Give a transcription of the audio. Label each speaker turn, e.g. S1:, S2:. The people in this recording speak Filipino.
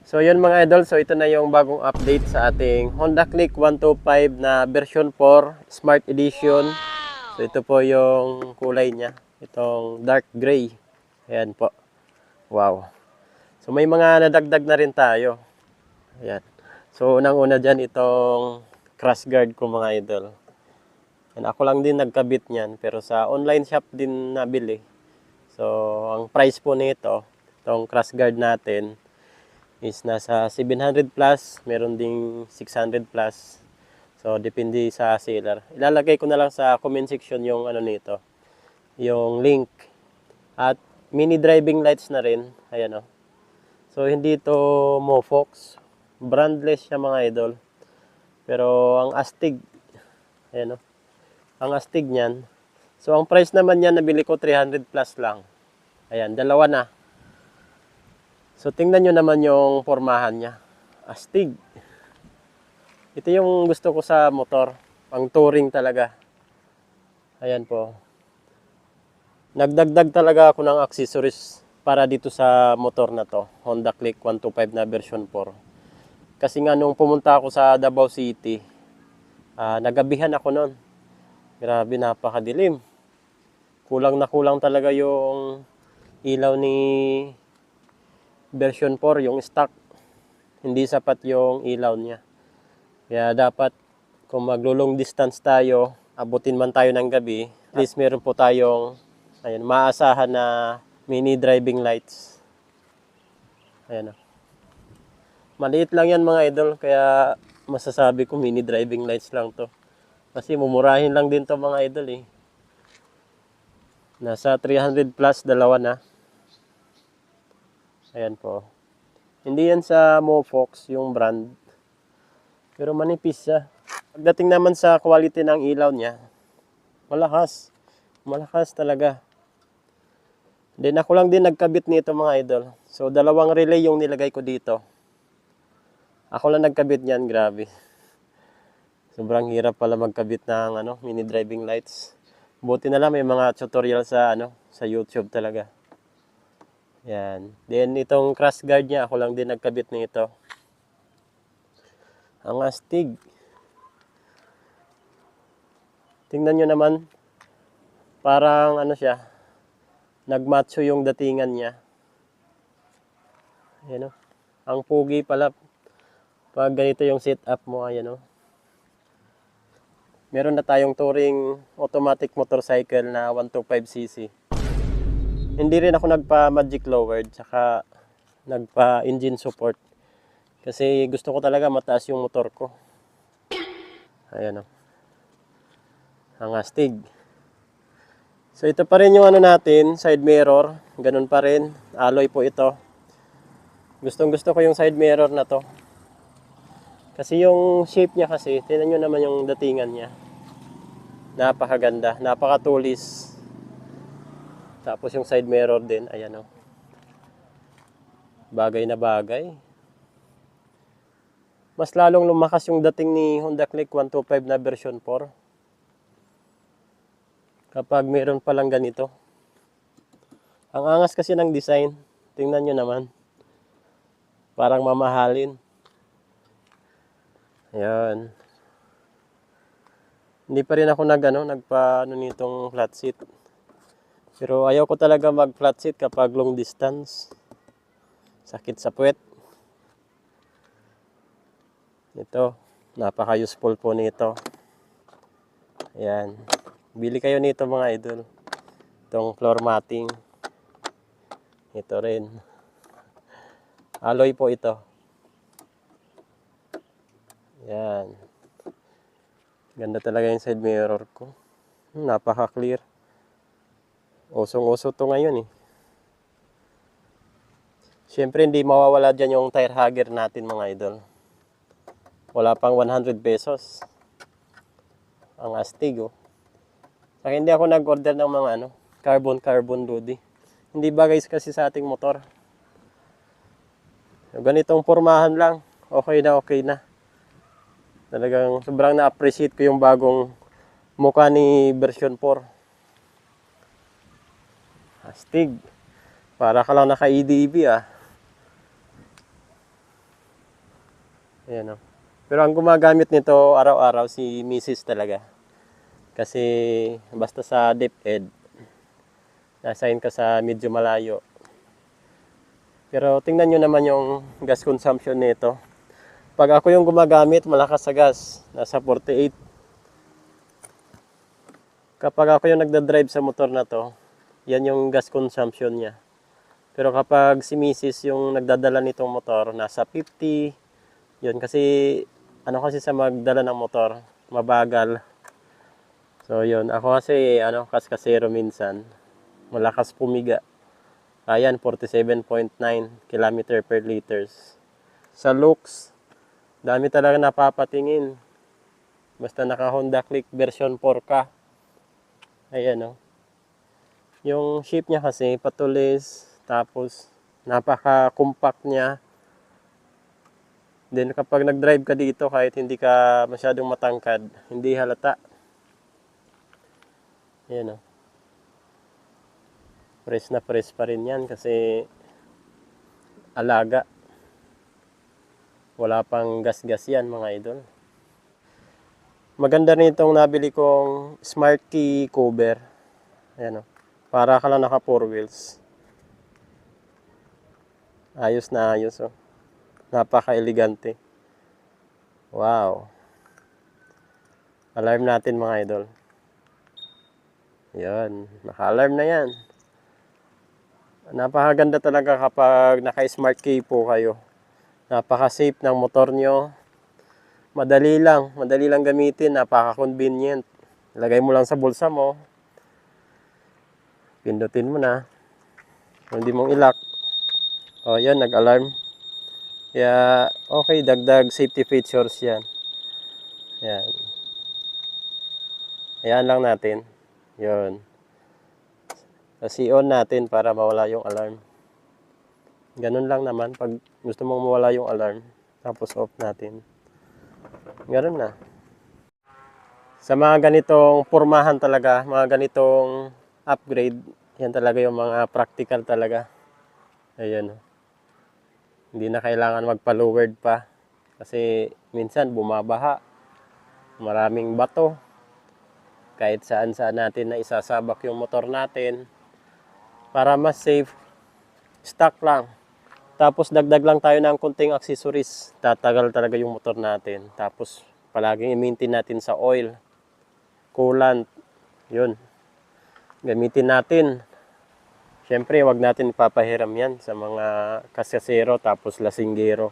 S1: So yun mga idol, so ito na yung bagong update sa ating Honda Click 125 na version 4 Smart Edition. So ito po yung kulay niya, itong dark gray. Ayan po. Wow. So may mga nadagdag na rin tayo. Ayan. So unang-una dyan itong crash guard ko mga idol. And ako lang din nagkabit niyan pero sa online shop din nabili. So ang price po nito, itong crash guard natin is nasa 700 plus, meron ding 600 plus. So depende sa seller. Ilalagay ko na lang sa comment section yung ano nito, yung link. At mini driving lights na rin. Ayan oh. So hindi to Mofox. Brandless siya mga idol. Pero ang astig, ayan oh. Ang astig niyan. So ang price naman niyan nabili ko 300 plus lang. Ayan, dalawa na. So tingnan nyo naman yung pormahan niya. Astig. Ito yung gusto ko sa motor. Pang touring talaga. Ayan po. Nagdagdag talaga ako ng accessories para dito sa motor na to. Honda Click 125 na version 4. Kasi nga nung pumunta ako sa Davao City, nagabihan ako nun. Grabe, napakadilim. Kulang na kulang talaga yung ilaw ni version 4, yung stock. Hindi sapat yung ilaw niya. Kaya dapat kung maglo-long distance tayo, abutin man tayo ng gabi, at least meron po tayong maasahan na mini driving lights. Ayan o. Maliit lang yan mga idol, kaya masasabi ko mini driving lights lang to. Kasi mumurahin lang din to mga idol eh. Nasa 300 plus, dalawa na. Ayan po. Hindi yan sa Mofox, yung brand. Pero manipis siya. Pagdating naman sa quality ng ilaw niya, malakas. Malakas talaga. Then ako lang din nagkabit nito mga idol. So dalawang relay yung nilagay ko dito. Ako lang nagkabit niyan, grabe. Sobrang hirap pala magkabit ng mini driving lights. Buti na lang may mga tutorial sa sa YouTube talaga. Yan. Then itong crash guard niya, ako lang din nagkabit nito. Ang astig. Tingnan nyo naman. Parang siya. Nagmacho yung datingan niya. Ayan o. Ang pugi pala. Pag ganito yung setup mo, ayan o. Meron na tayong touring automatic motorcycle na 125cc. Hindi rin ako nagpa-magic lowered, tsaka nagpa-engine support. Kasi gusto ko talaga mataas yung motor ko. Ayan o. Ang astig. So ito pa rin yung natin, side mirror. Ganun pa rin. Alloy po ito. Gustong gusto ko yung side mirror na to. Kasi yung shape niya kasi, tingnan nyo naman yung datingan niya. Napakaganda, napakatulis. Tapos yung side mirror din, ayan o. Bagay na bagay. Mas lalong lumakas yung dating ni Honda Click 125 na version 4. Kapag meron palang ganito. Ang angas kasi ng design. Tingnan nyo naman. Parang mamahalin. Ayan. Hindi pa rin ako nagpa nitong flat seat. Pero ayaw ko talaga mag flat seat kapag long distance. Sakit sa puwet. Ito, napaka-useful po nito. Ayan. Bili kayo nito mga idol. Itong floor matting. Ito rin. Alloy po ito. Ayan. Ganda talaga yung side mirror ko. Napaka-clear. Usong-uso to ngayon eh. Siyempre hindi mawawala dyan yung tire hugger natin mga idol. Wala pang 100 pesos. Ang astig oh. Saka hindi ako nag-order ng mga carbon body. Hindi bagay kasi sa ating motor. Ganitong pormahan lang. Okay na. Talagang sobrang na-appreciate ko yung bagong mukha ni version 4. Astig. Para ka lang naka-EDV ah. Ayan o. Pero ang gumagamit nito araw-araw si Mrs. talaga. Kasi basta sa DepEd, na-assign ka sa medyo malayo. Pero tingnan nyo naman yung gas consumption nito. Pag ako yung gumagamit, malakas sa gas. Nasa 48. Kapag ako yung nagdadrive sa motor na to, yan yung gas consumption niya. Pero kapag si Mrs. yung nagdadala nitong motor, nasa 50. Yun kasi, ano kasi sa magdala ng motor, mabagal. So yun, ako kasi, kaskasero minsan, malakas pumiga. Ayan, 47.9 km per liters. Sa looks, dami talaga napapatingin. Basta naka Honda Click version 4 ka. Ayan o. Yung shape niya kasi patulis, tapos napaka-compact niya. Then kapag nag-drive ka dito, kahit hindi ka masyadong matangkad, hindi halata. Ayan o. Press na press pa rin yan kasi alaga. Wala pang gas-gas yan mga idol. Maganda rin itong nabili kong smart key cover. Ayan o. Para ka lang naka 4 wheels. Ayos na ayos o. Napaka-elegante. Wow. Alarm natin mga idol. Yan. Naka-alarm na yan. Napakaganda talaga kapag naka-smart key po kayo. Napaka-safe ng motor nyo. Madali lang gamitin. Napaka-convenient. Lagay mo lang sa bulsa mo. Pindutin mo na. Kung hindi mong ilock. O yan, nag-alarm. Kaya okay, dagdag safety features yan. Yan. Ayan lang natin. Yun. Kasi on natin para mawala yung alarm. Ganun lang naman pag gusto mong mawala yung alarm. Tapos off natin. Ganun na. Sa mga ganitong pormahan talaga, mga ganitong upgrade, yan talaga yung mga practical talaga. Ayan. Hindi na kailangan magpa-lowered pa. Kasi minsan bumabaha. Maraming bato. Kahit saan-saan natin na isasabak yung motor natin. Para mas safe, stock lang. Tapos dagdag lang tayo ng kunting accessories. Tatagal talaga yung motor natin. Tapos palaging i-maintain natin sa oil, coolant. Yun. Gamitin natin. Siyempre, wag natin ipapahiram yan sa mga kaskasero tapos lasinggero.